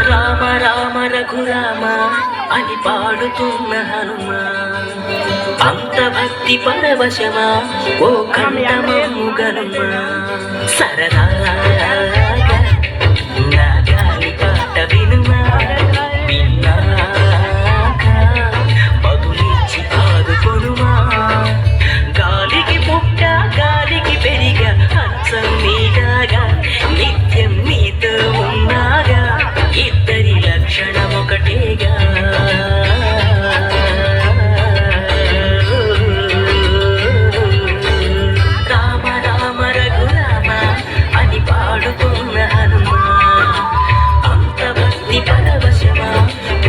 రామ రామ రఘురామ అని పాడుతున్న హనుమా, అంత భక్తి పరవశమా ఓ కంఠమమ్ము గనుమా. సరదాగా నా గాలి పాట వినుమా, విన్నాక బదులిచ్చి ఆదుకొనుమా. గాలికి పుట్ట గాలికి పెరిగా అచ్చం నీడాగా నిత్యం నీతో ఉన్నాగా, ఇద్దరి లక్షణం ఒకటేగా. రామ రామ రఘురామ అని పాడుతున్న హనుమా, అంత భక్తి పరవశమా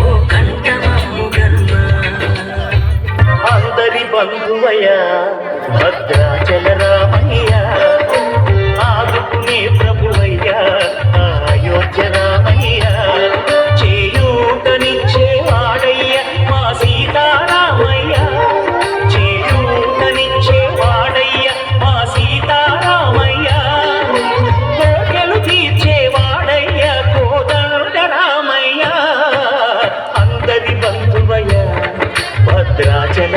ఓ కంఠమమ్ము గనుమా. అందరి బంధువయ్యా భద్రాచల రామయ్య, ఆదుకునే ప్రభువయ్యా అయోధ్య రామయ్య. చేయూతనిచ్చేవాడయ్య మా సీతారామయ్య, చేయూతనిచ్చేవాడయ్య మా సీతారామయ్య. కోటలు తీర్చేవాడయ్య కోదండ రామయ్య. అందరి బంధువయ్య భద్రాచల